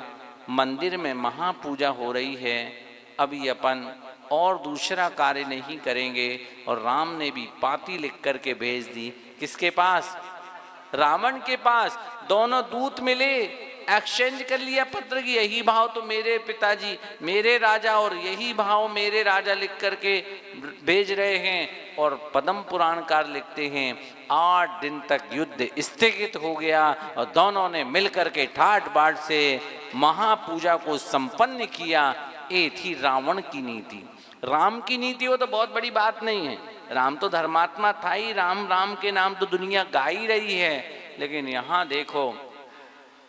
मंदिर में महापूजा हो रही है, अभी अपन और दूसरा कार्य नहीं करेंगे। और राम ने भी पाती लिख करके भेज दी, किसके पास? रावण के पास। दोनों दूत मिले, एक्सचेंज कर लिया पत्र की, यही भाव तो मेरे पिताजी मेरे राजा और यही भाव मेरे राजा लिख करके भेज रहे हैं। और पद्म पुराणकार लिखते हैं 8 दिन तक युद्ध स्थगित हो गया और दोनों ने मिलकर के ठाट बाट से महापूजा को संपन्न किया। ये थी रावण की नीति। राम की नीति हो तो बहुत बड़ी बात नहीं है, राम तो धर्मात्मा था ही, राम राम के नाम तो दुनिया गा ही रही है। लेकिन यहाँ देखो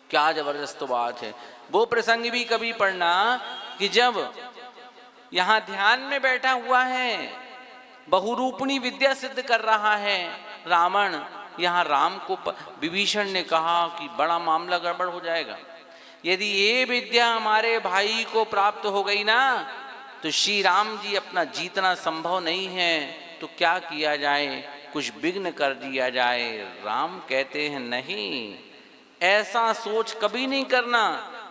क्या जबरदस्त बात है। वो प्रसंग भी कभी पढ़ना कि जब यहाँ ध्यान में बैठा हुआ है, बहुरूपणी विद्या सिद्ध कर रहा है रावण, यहाँ राम को विभीषण ने कहा कि बड़ा मामला गड़बड़ हो जाएगा, यदि ये विद्या हमारे भाई को प्राप्त हो गई ना तो श्री राम जी अपना जीतना संभव नहीं है, तो क्या किया जाए, कुछ विघ्न कर दिया जाए। राम कहते हैं नहीं, ऐसा सोच कभी नहीं करना।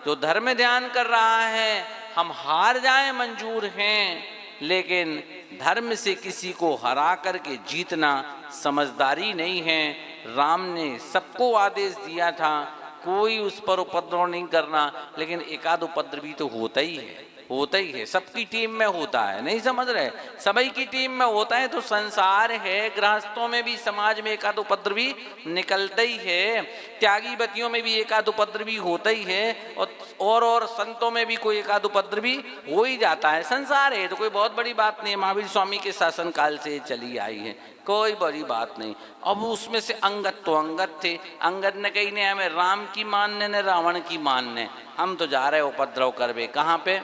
जो धर्म ध्यान कर रहा है, हम हार जाएं मंजूर हैं, लेकिन धर्म से किसी को हरा करके जीतना समझदारी नहीं है। राम ने सबको आदेश दिया था कोई उस पर उपद्रव नहीं करना, लेकिन एकाध उपद्रव भी तो होता ही है, होता ही है, सबकी टीम में होता है, नहीं समझ रहे, सभी की टीम में होता है। तो संसार है, गृहस्थों में भी समाज में एकाध उपद्रवी निकलता ही है, त्यागी बतियों में भी एकाध उपद्रवी होता ही है, और संतों में भी कोई एकाध उपद्रवी हो ही जाता है। संसार है तो कोई बहुत बड़ी बात नहीं है, महावीर स्वामी के शासन काल से चली आई है, कोई बड़ी बात नहीं। अब उसमें से अंगद तो अंगद थे, अंगद ने कही ने हमें राम की मानने न रावण की मानने, हम तो जा रहे उपद्रव करवे। कहाँ पे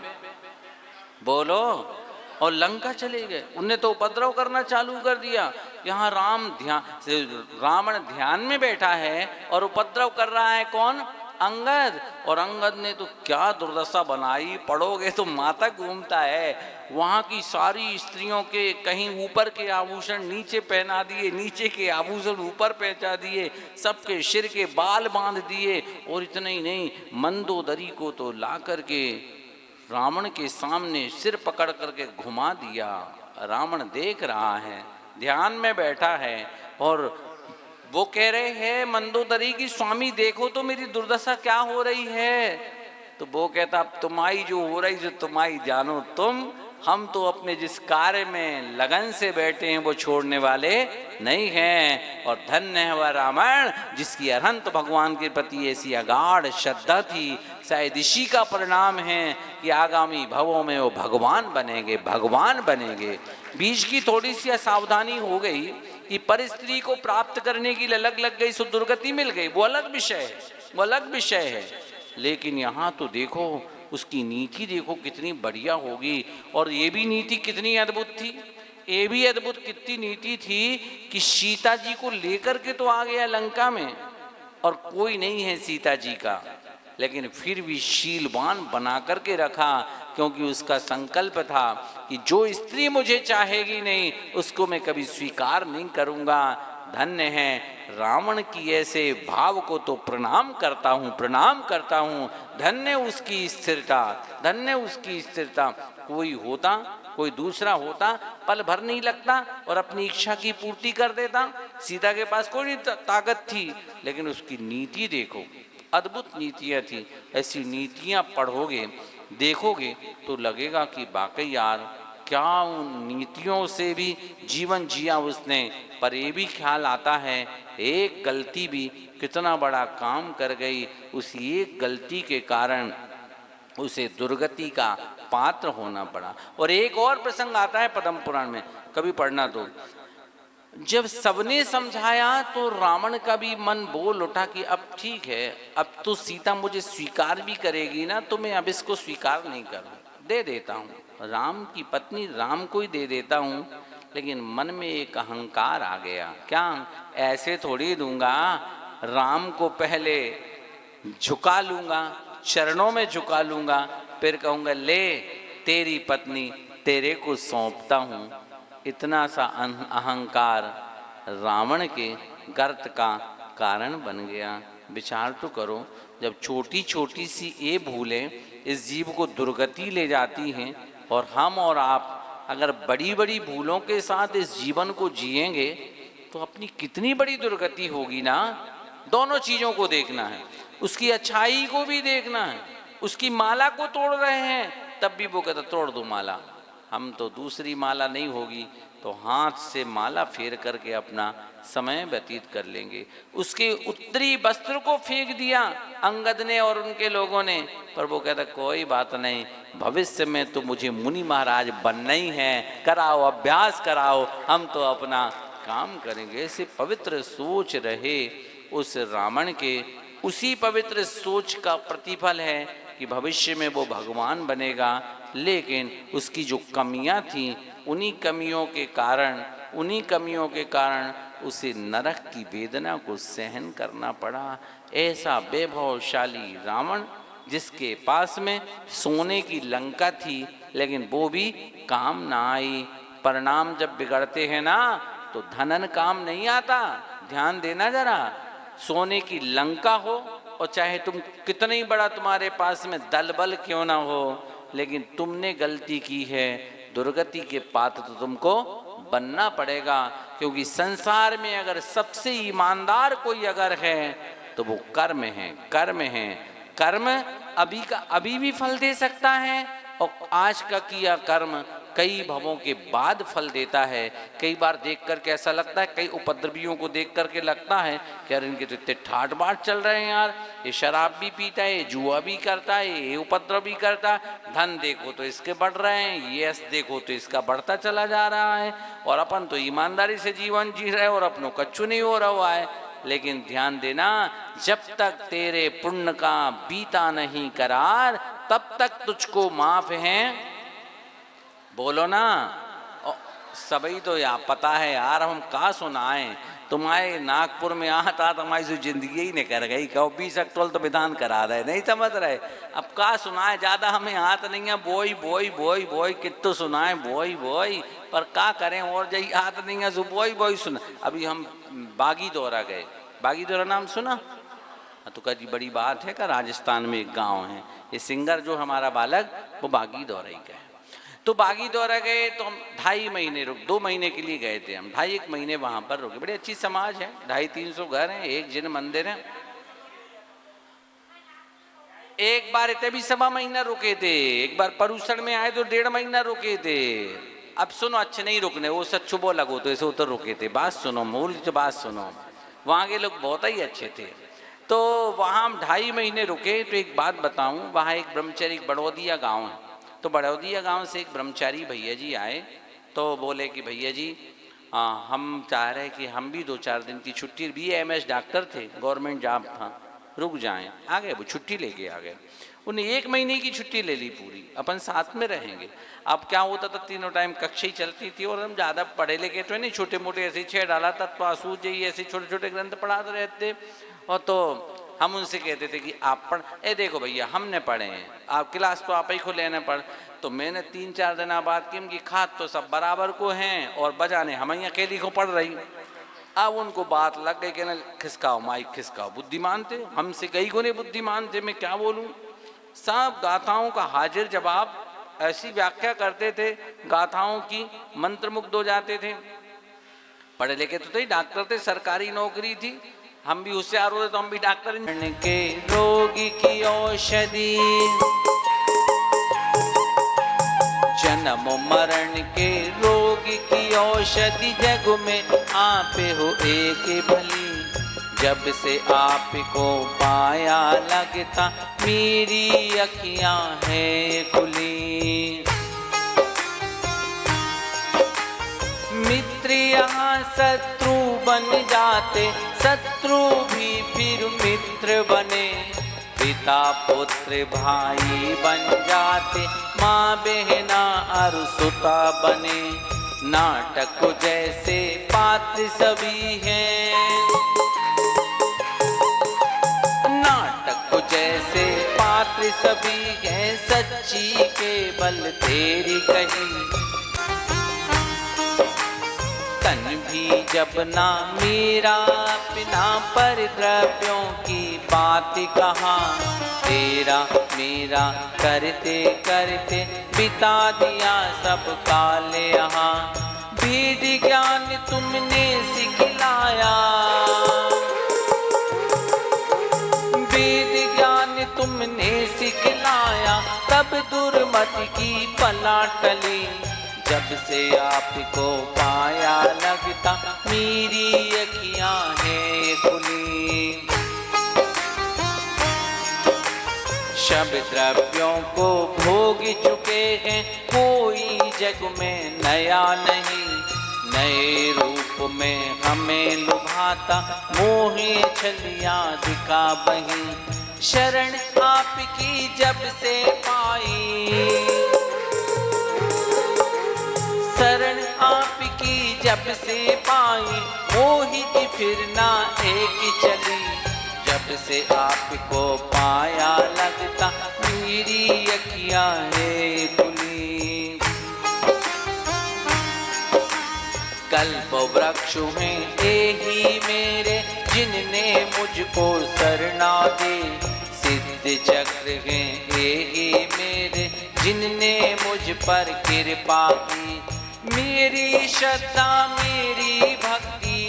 बोलो? और लंका चले गए, उनने तो उपद्रव करना चालू कर दिया। यहाँ रावण ध्यान में बैठा है और उपद्रव कर रहा है कौन? अंगद। और अंगद ने तो क्या दुर्दशा बनाई, पढ़ोगे तो माथा घूमता है। वहाँ की सारी स्त्रियों के कहीं ऊपर के आभूषण नीचे पहना दिए, नीचे के आभूषण ऊपर पहचा दिए, सबके सिर के बाल बांध दिए, और इतना ही नहीं मंदोदरी को तो ला करके रावण के सामने सिर पकड़ करके घुमा दिया। रावण देख रहा है, ध्यान में बैठा है, और वो कह रहे हैं मंदोदरी की स्वामी देखो तो मेरी दुर्दशा क्या हो रही है। तो वो कहता अब तुम्हारी जो हो रही जो तुम्हारी जानो तुम, हम तो अपने जिस कार्य में लगन से बैठे हैं वो छोड़ने वाले नहीं हैं। और धन्य है वह रावण जिसकी अनंत भगवान के प्रति ऐसी अगाढ़ श्रद्धा थी। शायद इसी का परिणाम है कि आगामी भवों में वो भगवान बनेंगे, भगवान बनेंगे। बीच की थोड़ी सी असावधानी हो गई कि पर स्त्री को प्राप्त करने की ललक लग गई, सो दुर्गति मिल गई, वो अलग विषय है, वो अलग विषय है। लेकिन यहाँ तो देखो उसकी नीति देखो कितनी बढ़िया होगी। और ये भी नीति कितनी अद्भुत थी, ये भी अद्भुत कितनी नीति थी कि सीता जी को लेकर के तो आ गया लंका में, और कोई नहीं है सीता जी का, लेकिन फिर भी शीलवान बना करके रखा, क्योंकि उसका संकल्प था कि जो स्त्री मुझे चाहेगी नहीं उसको मैं कभी स्वीकार नहीं करूँगा। धन्य है रावण की ऐसे भाव को तो प्रणाम करता हूँ, प्रणाम करता हूँ। धन्य उसकी स्थिरता, धन्य उसकी स्थिरता। कोई होता, कोई दूसरा होता, पल भर नहीं लगता और अपनी इच्छा की पूर्ति कर देता। सीता के पास कोई ताकत थी, लेकिन उसकी नीति देखो, अद्भुत नीतियाँ थी। ऐसी नीतियाँ पढ़ोगे, देखोगे तो लगेगा कि वाकई यार क्या उन नीतियों से भी जीवन जिया उसने। पर ये भी ख्याल आता है एक गलती भी कितना बड़ा काम कर गई, उस एक गलती के कारण उसे दुर्गति का पात्र होना पड़ा। और एक और प्रसंग आता है पद्म पुराण में, कभी पढ़ना तो। जब सबने समझाया तो रावण का भी मन बोल उठा कि अब ठीक है, अब तो सीता मुझे स्वीकार भी करेगी ना, तो मैं अब इसको स्वीकार नहीं करूं, दे देता हूं, राम की पत्नी राम को ही दे देता हूं। लेकिन मन में एक अहंकार आ गया, क्या ऐसे थोड़ी दूंगा, राम को पहले झुका लूंगा, चरणों में झुका लूंगा, फिर कहूंगा ले तेरी पत्नी तेरे को सौंपता हूं। इतना सा अहंकार रावण के गर्त का कारण बन गया। विचार तो करो, जब छोटी छोटी सी ये भूलें इस जीव को दुर्गति ले जाती हैं, और हम और आप अगर बड़ी बड़ी भूलों के साथ इस जीवन को जिएंगे तो अपनी कितनी बड़ी दुर्गति होगी ना। दोनों चीज़ों को देखना है, उसकी अच्छाई को भी देखना है। उसकी माला को तोड़ रहे हैं तब भी वो कहता तोड़ दो माला, हम तो दूसरी माला नहीं होगी तो हाथ से माला फेर करके अपना समय व्यतीत कर लेंगे। उसके उत्तरी वस्त्र को फेंक दिया अंगद ने और उनके लोगों ने, पर वो कहता कोई बात नहीं, भविष्य में तो मुझे मुनि महाराज बनना ही है, कराओ अभ्यास कराओ, हम तो अपना काम करेंगे। ऐसे पवित्र सोच रहे उस रावण के, उसी पवित्र सोच का प्रतिफल है कि भविष्य में वो भगवान बनेगा। लेकिन उसकी जो कमियां थीं, उन्हीं कमियों के कारण उसे नरक की वेदना को सहन करना पड़ा। ऐसा वैभवशाली रावण, जिसके पास में सोने की लंका थी, लेकिन वो भी काम ना आई। परिणाम जब बिगड़ते हैं ना तो धनन काम नहीं आता, ध्यान देना जरा। सोने की लंका हो और चाहे तुम कितना ही बड़ा तुम्हारे पास में दल बल क्यों ना हो, लेकिन तुमने गलती की है, दुर्गति के पात्र तो तुमको बनना पड़ेगा। क्योंकि संसार में अगर सबसे ईमानदार कोई अगर है तो वो कर्म है, कर्म है। कर्म अभी का अभी भी फल दे सकता है, और आज का किया कर्म कई भवों के बाद फल देता है। कई बार देख करके ऐसा लगता है, कई उपद्रवियों को देख करके लगता है कि यार इनके तो इतने ठाट बाट चल रहे हैं यार, ये शराब भी पीता है, ये जुआ भी करता है, ये उपद्रव भी करता है, धन देखो तो इसके बढ़ रहे हैं, यश देखो तो इसका बढ़ता चला जा रहा है, और अपन तो ईमानदारी से जीवन जी रहे और अपनों कच्चू नहीं हो रहा है। लेकिन ध्यान देना, जब तक तेरे पुण्य का बीता नहीं करार, तब तक तुझको माफ है। बोलो ना, सभी तो यार पता है यार, हम का सुनाएं। तुम्हारे नागपुर में आता तो हमारी जिंदगी ही नहीं कर गई, कहो 20 अक्टूबर तो विधान करा रहे, नहीं समझ रहे। अब का सुनाए, ज़्यादा हमें हाथ नहीं है, बोई बोई बोई बोई कितु सुनाए, बोई बोई, पर का करें, और जही हाथ नहीं है, सो बोई बोई सुना। अभी हम बागी दौरा गए, बागी दौरा नाम सुना तो कभी बड़ी बात है, का राजस्थान में एक गाँव है, ये सिंगर जो हमारा बालक वो बागी दौरा ही गए। तो बागी दौरा गए तो हम 2.5 महीने 2 महीने के लिए गए थे हम, 2.5 महीने वहाँ पर रुके। बड़ी अच्छी समाज है, 250-300 घर हैं, एक जिन मंदिर है। एक बार इतने भी 1.25 महीना रुके थे, एक बार परूषण में आए तो 1.5 महीना रुके थे। अब सुनो, अच्छे नहीं रुकने, वो सच छुबो लगो तो ऐसे उतर रुके थे। बात सुनो, मूल की बात सुनो, वहाँ के लोग बहुत ही अच्छे थे। तो वहाँ हम 2.5 महीने रुके। तो एक बात बताऊँ, वहाँ एक ब्रह्मचारी, बड़ौदिया गाँव है, तो बड़ौदिया गांव से एक ब्रह्मचारी भैया जी आए, तो बोले कि भैया जी हम चाह रहे हैं कि हम भी 2-4 दिन की छुट्टी, BAMS डॉक्टर थे, गवर्नमेंट जॉब था, रुक जाएं। आ गए, वो छुट्टी लेके आ गए। उन्हें 1 महीने की छुट्टी ले ली पूरी, अपन साथ में रहेंगे। अब क्या होता था, तीनों टाइम कक्षा ही चलती थी, और हम ज़्यादा पढ़े लिखे तो नहीं, छोटे मोटे ऐसे 6 डाला तत्व आसूद जी ऐसे छोटे छोटे ग्रंथ पढ़ाते रहते। और तो हम उनसे कहते थे कि आप पढ़, देखो भैया हमने पढ़े हैं, आप क्लास तो आप ही को लेने पढ़। तो मैंने 3-4 दिन बाद की खाद तो सब बराबर को हैं और बजाने हम ही अकेली को पढ़ रही। अब उनको बात लग गई, कहना खिसकाओ माइक खिसकाओ, बुद्धिमान थे, हमसे कई गुने बुद्धिमान थे, मैं क्या बोलूं। सब गाथाओं का हाजिर जवाब, ऐसी व्याख्या करते थे गाथाओं की, मंत्रमुग्ध हो जाते थे। पढ़े लिखे तो थे, डॉक्टर थे, सरकारी नौकरी थी, हम भी होशियार होते तो हम भी डॉक्टर के रोगी की औषधि, जन्म मरण के रोग की औषधि जग में आप हो एक भली, जब से आपको पाया लगता मेरी अखियां हैं खुली। मित्र यहाँ शत्रु बन जाते, शत्रु भी फिर मित्र बने, पिता पुत्र भाई बन जाते, माँ बहना और सुता बने। नाटक जैसे पात्र सभी हैं, नाटक जैसे पात्र सभी हैं, सच्ची केवल तेरी कही। तन भी जब ना मेरा बिना पर द्रव्यों की बात कहा, तेरा मेरा करते करते बिता दिया सब काल यहाँ। वेद ज्ञान तुमने सिखलाया, वेद ज्ञान तुमने सिखलाया, तब दुर्मति की पला टली, जब से आपको पाया लगता मेरी अखियां हैं खुली। सब द्रव्यों को भोग चुके हैं, कोई जग में नया नहीं, नए रूप में हमें लुभाता मोहे छलियां दिखा बही। शरण आपकी जब से पाई, शरण आपकी जब से पाई, मोहित फिर ना एक चली, जब से आपको पाया लगता मेरी अखियां हैं खुली। कल्प वृक्ष में यही मेरे, जिनने मुझको शरणा दे, सिद्ध चक्र हैं यही मेरे, जिनने मुझ पर कृपा की। मेरी श्रद्धा मेरी भक्ति,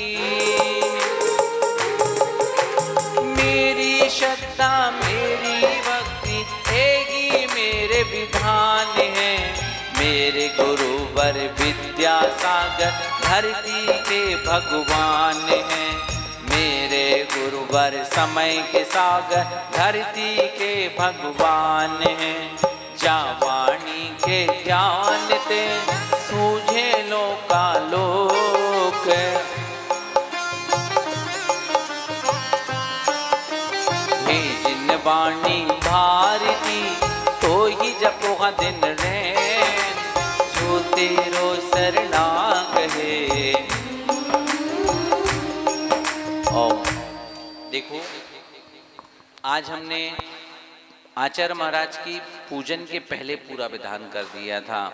मेरी श्रद्धा मेरी भक्ति, यही मेरे विधान है। मेरे गुरुवर विद्यासागर धरती के भगवान हैं, मेरे गुरुवर समय के सागर धरती के भगवान हैं। जा वाणी के जानते सूझे लोकालोक, हे जिन वाणी भारती तो ही जपो दिन रैन, जो तेरो शरणागत। और देखो आज हमने आचार्य महाराज की पूजन के पहले पूरा विधान कर दिया था।